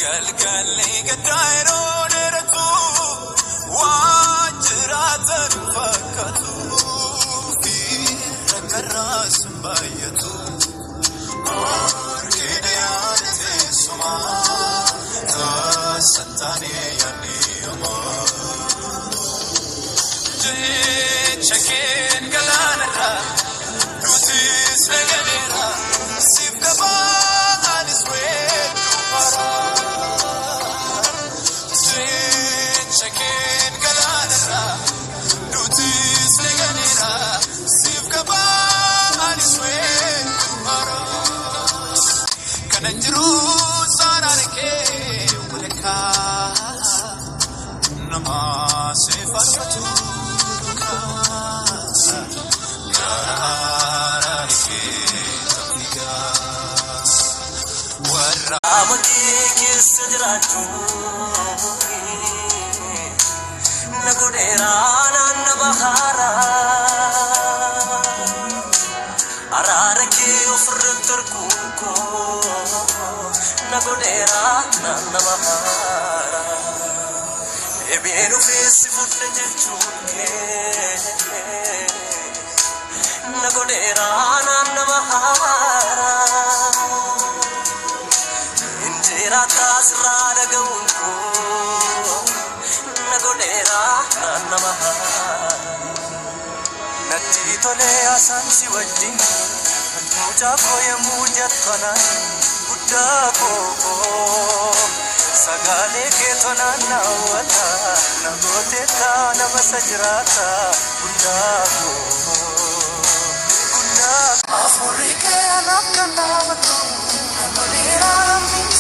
galgalli gadairo deratu wajratan fakatu fi rakaras bayatu orkidayate suma ta santane yani amor chekin galanara rutis leganera sifkaba aniswet para chekin galanara rutis leganera sifkaba aniswet para kananjru sararke ulka namase fakatu Amaki kisajratu nagudera nanna bahara araraki ufruturku nagudera nanna bahara ebenu fesi futte jechuke nagudera nanna bahara Ratasra dagunku nagodera namaha natti tole asansi wajjin muja koya mujat kana budda ko sagale ke tona nawata nagote ta namasajrata budda ko budda afrika anakana watu nagodera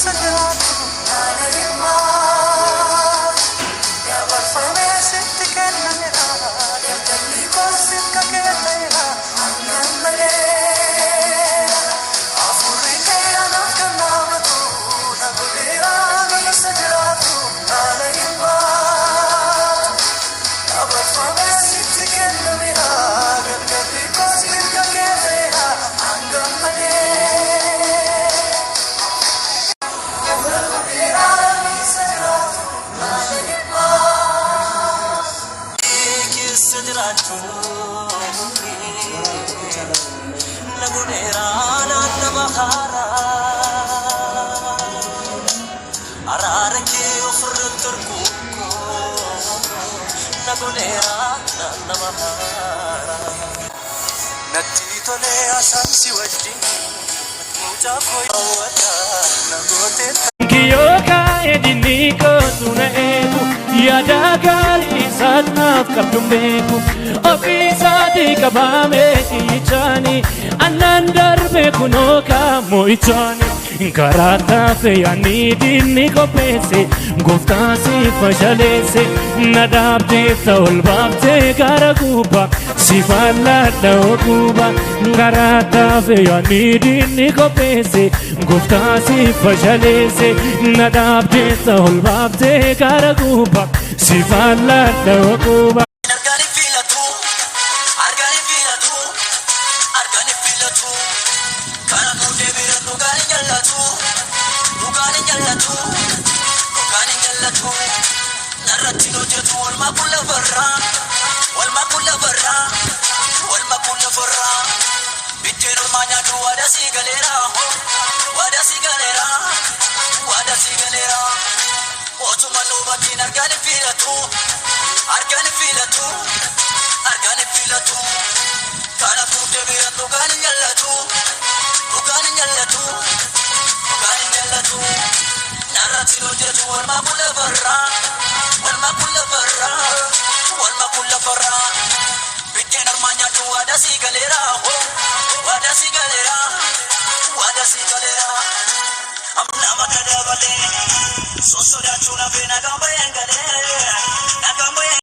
sajratu naima ya barfame sitkenna mera delli ko sitka ke tera annamale afrika anakana watu nagodera sajratu naima ya barfame sitkenna mera delli ko sitka ke tera annamale nagudera nanna bahara araraki ufruturku nagudera nanna bahara natti tole asansi wajjin muja koyawata nagote Kiyoka edini ko tuneeku yada gali satnaf kabdumeku ofisa di kabame ichani anandar be kunoka moichani karata fe yani dini ko pese gufta si fajalese nadabte tawal babte garaguba sifalla dawaguba karata fe yani dini ko pese gufta si fajalese nadabte tawal babte garaguba sifalla dawaguba narratino jetu walma kulla farra bitero manya tu wada sigalera otuma no batin argani filatu kana kude biratu gani nyallatu narratino jetu walma kulla farra bitero manya tu wada sigalera amna makada bale so so da chuna be na gamba yangale